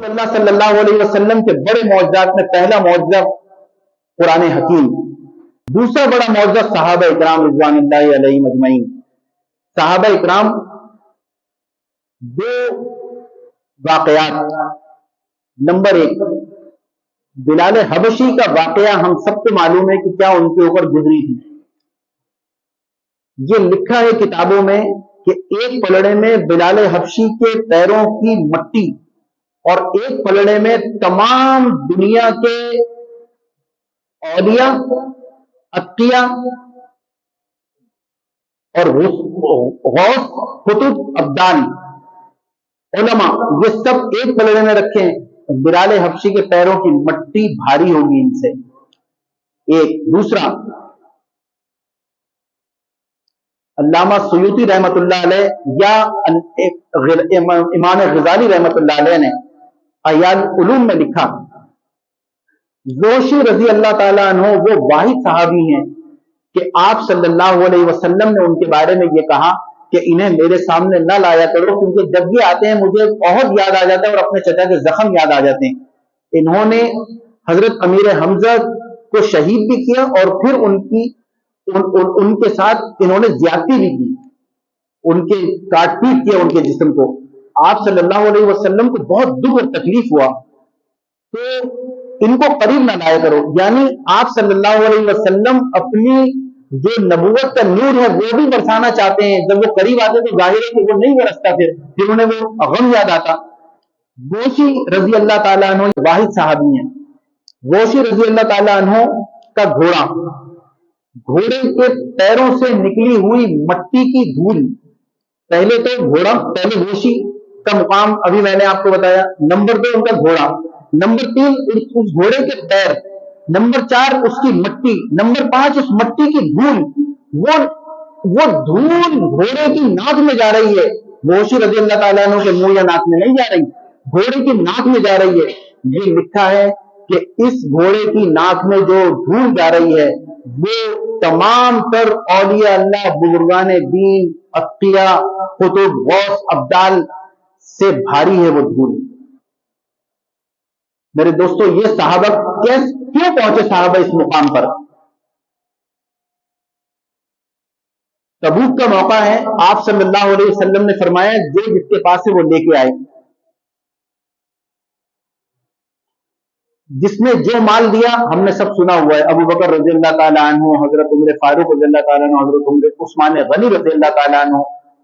اللہ صلی اللہ علیہ وسلم کے بڑے معجزات میں پہلا معجزہ قرآن حکیم، دوسرا بڑا معجزہ صحابہ اکرام رضوان اللہ علیہم اجمعین۔ صحابہ اکرام دو واقعات، نمبر ایک بلال حبشی کا واقعہ ہم سب کو معلوم ہے کہ کیا ان کے اوپر گزری تھی۔ یہ لکھا ہے کتابوں میں کہ ایک پلڑے میں بلال حبشی کے پیروں کی مٹی اور ایک پلڑے میں تمام دنیا کے اولیاء، اتقیاء اور غوث، قطب، ابدال، علماء، یہ سب ایک پلڑے میں رکھے ہیں۔ بلال حبشی کے پیروں کی مٹی بھاری ہوگی ان سے، ایک۔ دوسرا، علامہ سیوطی رحمت اللہ علیہ یا امام غزالی رحمت اللہ علیہ نے احیاء العلوم میں لکھا، زوشی رضی اللہ تعالیٰ عنہ وہ واحد صحابی ہیں کہ آپ صلی اللہ علیہ وسلم نے ان کے بارے میں یہ کہا کہ انہیں میرے سامنے نہ لایا کرو، کیونکہ جب یہ آتے ہیں مجھے بہت یاد آ جاتا ہے اور اپنے چچا کے زخم یاد آ جاتے ہیں۔ انہوں نے حضرت امیر حمزہ کو شہید بھی کیا اور پھر ان کے ساتھ انہوں نے زیادتی بھی کی، ان کے کاٹ پیٹ کیا ان کے جسم کو۔ آپ صلی اللہ علیہ وسلم کو بہت دکھ اور تکلیف ہوا، تو ان کو قریب نہ لایا کرو۔ یعنی آپ صلی اللہ علیہ وسلم اپنی جو نبوت کا نور ہے وہ بھی برسانا چاہتے ہیں، جب وہ قریب آتے تو ظاہر ہے کہ وہ نہیں برستا، پھر انہیں وہ غم یاد آتا۔ غوثی رضی اللہ تعالیٰ عنہ واحد صحابی ہیں۔ غوثی رضی اللہ تعالیٰ عنہ کا گھوڑے کے پیروں سے نکلی ہوئی مٹی کی دھول، پہلے غوثی کا مقام ابھی میں نے آپ کو بتایا، نمبر 2 ان کا گھوڑا، نمبر 3 اس گھوڑے کے پیر، نمبر 4 اس کی مٹی، نمبر 5 اس مٹی کی دھول۔ وہ دھول گھوڑے کی ناک میں جا رہی ہے، غوثی رضی اللہ تعالیٰ عنہ کے منہ یا ناک میں نہیں جا رہی، گھوڑے کی ناک میں جا رہی ہے۔ یہ لکھا ہے کہ اس گھوڑے کی ناک میں جو دھول جا رہی ہے وہ تمام تر اولیاء اللہ، بزرگان دین، اتقیاء، قطب، غوث، ابدال سے بھاری ہے وہ دھول۔ میرے دوستو، یہ صحابہ کیوں پہنچے صحابہ اس مقام پر؟ تبوک کا موقع ہے، آپ صلی اللہ علیہ وسلم نے فرمایا جو جس کے پاس ہے وہ لے کے آئے، جس نے جو مال دیا ہم نے سب سنا ہوا ہے، ابو بکر رضی اللہ تعالیٰ عنہ، حضرت عمر فاروق رضی اللہ تعالیٰ عنہ، حضرت عمر عثمان غنی رضی اللہ تعالیٰ عنہ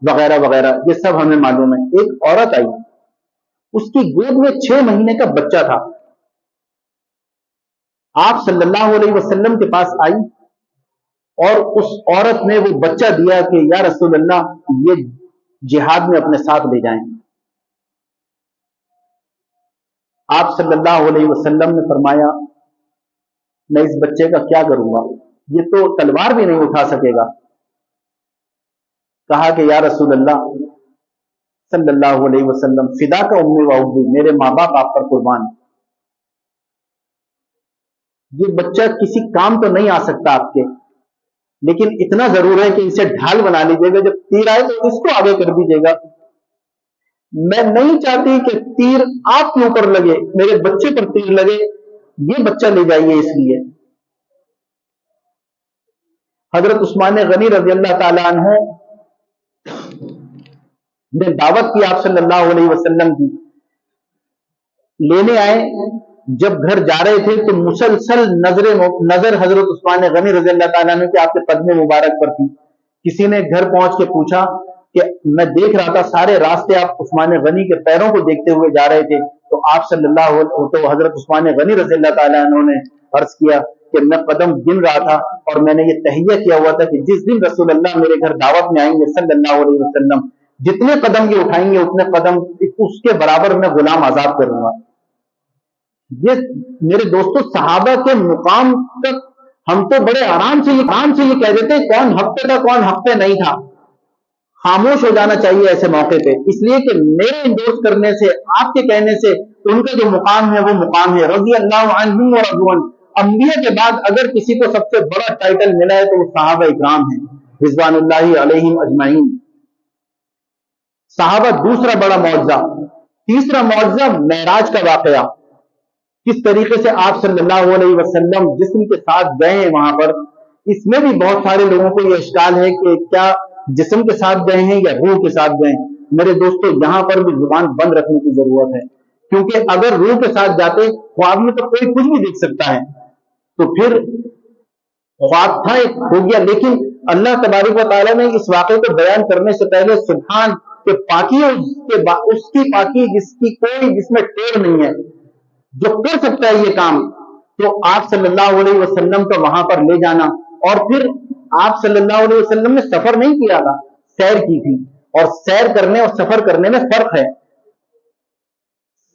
وغیرہ وغیرہ، یہ سب ہمیں معلوم ہے۔ ایک عورت آئی، اس کی گود میں 6 مہینے کا بچہ تھا، آپ صلی اللہ علیہ وسلم کے پاس آئی اور اس عورت نے وہ بچہ دیا کہ یا رسول اللہ یہ جہاد میں اپنے ساتھ لے جائیں۔ آپ صلی اللہ علیہ وسلم نے فرمایا میں اس بچے کا کیا کروں گا، یہ تو تلوار بھی نہیں اٹھا سکے گا۔ کہا کہ یا رسول اللہ صلی اللہ علیہ وسلم فدا کا امی و ابی، میرے ماں باپ آپ پر قربان، یہ بچہ کسی کام تو نہیں آ سکتا آپ کے، لیکن اتنا ضرور ہے کہ اسے ڈھال بنا لیجیے گا، جب تیر آئے تو اس کو آگے کر دیجیے گا۔ میں نہیں چاہتی کہ تیر آپ کے اوپر لگے، میرے بچے پر تیر لگے، یہ بچہ لے جائیے۔ اس لیے حضرت عثمان غنی رضی اللہ تعالیٰ عنہ نے دعوت کی آپ صلی اللہ علیہ وسلم کی، لینے آئے، جب گھر جا رہے تھے تو مسلسل نظر حضرت عثمان غنی رضی اللہ تعالیٰ عنہ کے آپ کے قدم مبارک پر تھی۔ کسی نے گھر پہنچ کے پوچھا کہ میں دیکھ رہا تھا سارے راستے آپ عثمان غنی کے پیروں کو دیکھتے ہوئے جا رہے تھے، تو آپ صلی اللہ علیہ تو حضرت عثمان غنی رضی اللہ تعالیٰ عنہ نے عرض کیا کہ میں قدم گن رہا تھا اور میں نے یہ تہیہ کیا ہوا تھا کہ جس دن رسول اللہ میرے گھر دعوت میں آئیں گے صلی اللہ علیہ وسلم، جتنے قدم یہ اٹھائیں گے اتنے قدم اس کے برابر میں غلام آزاد کروں گا۔ یہ میرے دوستو صحابہ کے مقام تک ہم تو بڑے آرام سے یہ کہہ دیتے کون حق پہ تھا کون حق پہ نہیں تھا۔ خاموش ہو جانا چاہیے ایسے موقع پہ، اس لیے کہ میرے انڈورس کرنے سے، آپ کے کہنے سے ان کا جو مقام ہے وہ مقام ہے رضی اللہ عنہم ورضوان۔ انبیاء کے بعد اگر کسی کو سب سے بڑا ٹائٹل ملا ہے تو وہ صحابہ اکرام ہیں رضوان اللہ علیہم اجمعین۔ صحابہ دوسرا بڑا معجزہ، तीसरा मौजज़ा मेराज का वाकया, किस तरीके से आप सल्लल्लाहु अलैहि वसल्लम जिस्म के साथ गए हैं वहां पर। इसमें भी बहुत सारे लोगों को यह इश्काल है कि क्या जिस्म के साथ गए हैं या रूह के साथ गए हैं। मेरे दोस्तों, यहां पर भी जुबान बंद रखने की जरूरत है, क्योंकि अगर रूह के साथ जाते, ख्वाब में तो कोई कुछ भी देख सकता है, तो फिर ख्वाब था एक हो गया। लेकिन अल्लाह तबारक व तआला ने इस वाक़े को बयान करने से पहले सुभान के पाकी उसकी पाकी जिसकी कोई जिसमें टेढ़ नहीं है, जो कर सकता है ये काम, तो आप सल्लल्लाहु अलैहि वसल्लम को वहां पर ले जाना। और फिर आप सल्लल्लाहु अलैहि वसल्लम ने सफर नहीं किया था, सैर की थी। और सैर करने और सफर करने में फर्क है।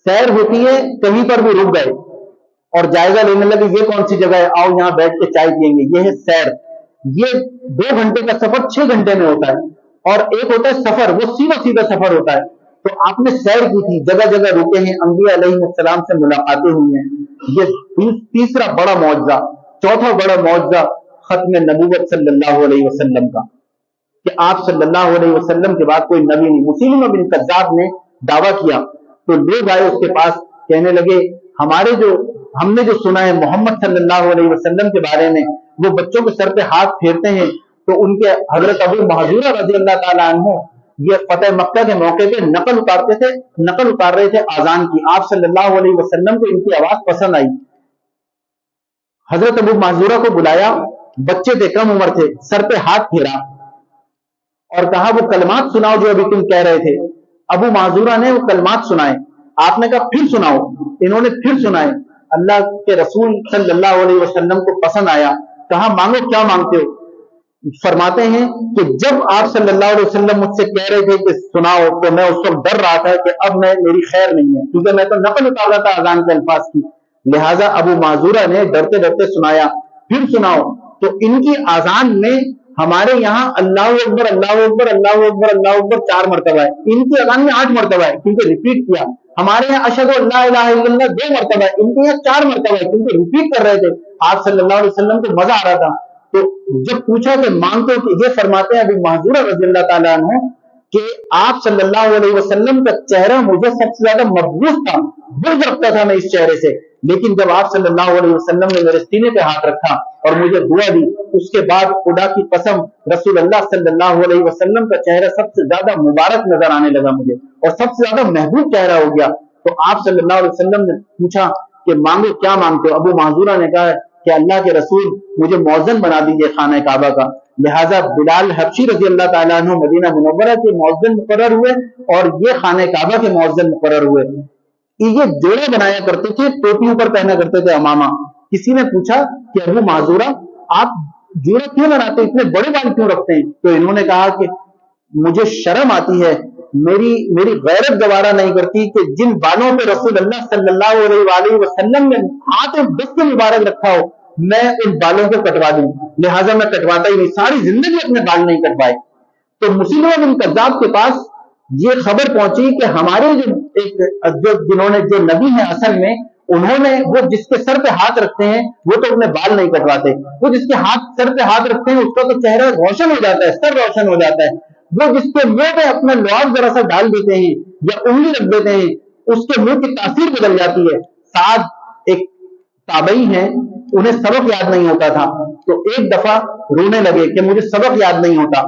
सैर होती है कहीं पर भी रुक गए और जायजा लेने लगे, ये कौन सी जगह है, आओ यहां बैठ के चाय पियेंगे, ये है सैर। ये 2 घंटे का सफर 6 घंटे में होता है। और एक होता है सफर, वो सीधा सीधा सफर होता है। तो आपने सैर की थी, जगह जगह रुके हैं, अंबिया अलैहिस्सलाम से मुलाकातें हुई हैं। ये तीसरा बड़ा मौजज़ा। चौथा बड़ा मौजज़ा खत्म नबूवत सल्लल्लाहु अलैहि वसल्लम का, कि आप सल्लल्लाहु अलैहि वसल्लम के बाद कोई नबी नहीं। मुसैलिमा बिन कज़्ज़ाब ने दावा किया, तो लोग आए उसके पास, कहने लगे हमने जो सुना है मोहम्मद सल्लल्लाहु अलैहि वसल्लम के बारे में, वो बच्चों के सर पे हाथ फेरते हैं। तो उनके हजरत अबू महज़ूरा रज़ी अल्लाह ताला अन्हु ये फतेह मक्का के मौके पे नकल उतार रहे थे आजान की। आप सल्लल्लाहु अलैहि वसल्लम को इनकी आवाज पसंद आई। हजरत अबू महज़ूरा को बुलाया, बच्चे थे, कम उम्र थे, सर पे हाथ फेरा और कहा वो कलमात सुनाओ जो अभी तुम कह रहे थे। अबू महज़ूरा ने वो कलमात सुनाए। आपने कहा फिर सुनाओ, इन्होंने फिर सुनाए। अल्लाह के रसूल सल्लल्लाहु अलैहि वसल्लम को पसंद आया, कहा मांगो क्या मांगते हो। फरमाते हैं कि जब आप सल्लल्लाहु अलैहि वसल्लम मुझसे कह रहे थे कि सुनाओ, तो मैं उस वक्त डर रहा था कि अब मेरी खैर नहीं है, क्योंकि मैं तो नकल उतार रहा था अजान के अल्फाज की। लिहाजा अबू माजूरा ने डरते डरते सुनाया, फिर सुनाओ। तो इनकी आजान में हमारे यहाँ अल्लाहु अकबर अल्लाहु अकबर अल्लाहु अकबर अल्लाहु अकबर 4 मरतबा है, इनकी अजान में 8 मरतबा है, क्योंकि रिपीट किया। हमारे यहाँ अशहदु अल्ला इलाहा इल्लल्लाह 2 मरतबा है, इनके यहाँ 4 मरतबा है, क्योंकि रिपीट कर रहे थे। आप सल्लल्लाहु अलैहि वसल्लम को मजा आ रहा था। तो जब पूछा कि मांगते हो, कि ये फरमाते हैं अभी महज़ूरा रज़ियल्लाहु ताला अन्हु कि आप सल्लल्लाहु अलैहि वसल्लम का चेहरा मुझे सबसे ज्यादा मकबूज था, बुग़्ज़ रखता था मैं इस चेहरे से। लेकिन जब आप सल्लल्लाहु अलैहि वसल्लम ने मेरे सीने पे हाथ रखा और मुझे दुआ दी, उसके बाद खुदा की कसम रसूल अल्लाह सल्लल्लाहु अलैहि वसल्लम का चेहरा सबसे ज्यादा मुबारक नजर आने लगा मुझे, और सबसे ज्यादा महबूब चेहरा हो गया। तो आप सल्लल्लाहु अलैहि वसल्लम ने पूछा कि मांगो, क्या मांगते हो। अबू महज़ूरा ने कहा कि अल्लाह के रसूल मुझे मौज़िन बना दीजिए खाना काबा का। लिहाजा बिलाल हबशी रज़ी अल्लाह ताला अन्हु मदीना मुनव्वरा के मौज़िन मुकर्रर हुए और ये खाने काबा के मौज़िन मुकर्रर हुए। ये जोड़े बनाया करते थे, टोपी ऊपर पहना करते थे अमामा। किसी ने पूछा कि अबू महज़ूरा आप जोड़े क्यों बनाते, इतने बड़े बाल क्यों रखते हैं। तो इन्होंने कहा कि मुझे शर्म आती है, मेरी गैरत गवारा नहीं करती कि जिन बालों पे रसूल अल्लाह सल्लल्लाहु अलैहि वसल्लम ने हाथ में दस्त मुबारक रखा हो, मैं उन बालों को कटवा दूं। लिहाजा मैं कटवाता ही नहीं, सारी जिंदगी अपने बाल नहीं कटवाए। तो मुसैलिमा बिन कज़्ज़ाब के पास ये खबर पहुंची कि हमारे जो नबी हैं असल में, उन्होंने वो जिसके सर पे हाथ रखते हैं वो तो अपने बाल नहीं कटवाते, वो जिसके सर पे हाथ रखते हैं उसका तो चेहरा रोशन हो जाता है, सर रोशन हो जाता है। वो जिसके मुंह पे अपना लुआब जरा सा डाल देते हैं या उंगली रख देते हैं, उसके मुंह की तासीर बदल जाती है। साद एक ताबई हैं, उन्हें सबक याद नहीं होता था, तो एक दफा रोने लगे कि मुझे सबक याद नहीं होता।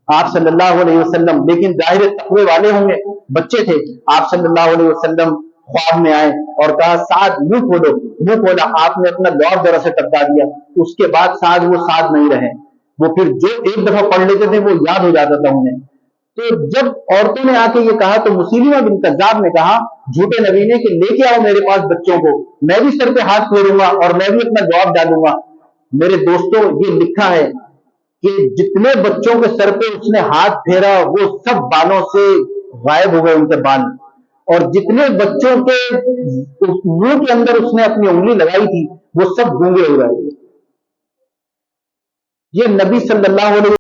आप सल्लल्लाहु अलैहि वसल्लम, लेकिन जाहिर तकवे वाले होंगे, बच्चे थे। आप सल्लल्लाहु अलैहि वसल्लम ख्वाब में आए और कहा साद मुंह खोलो। मुंह खोला, आपने अपना लौट जरा से टपका दिया। उसके बाद साद वो साद नहीं रहे, वो फिर जो एक दफा पढ़ लेते थे वो याद हो जाता था उन्हें। तो जब औरतों ने आके ये कहा तो मुसैलिमा बिन कज़्ज़ाब ने कहा झूठे नबी ने कि लेके आओ मेरे पास बच्चों को, मैं भी सर पे हाथ फेरूंगा और मैं भी अपना जवाब डालूंगा। मेरे दोस्तों, ये लिखा है कि जितने बच्चों के सर पे उसने हाथ फेरा वो सब बालों से गायब हो गए उनके बाल, और जितने बच्चों के मुंह के अंदर उसने अपनी उंगली लगाई थी वो सब गूंगे हो गए। ये नबी सल्लल्लाहु अलैहि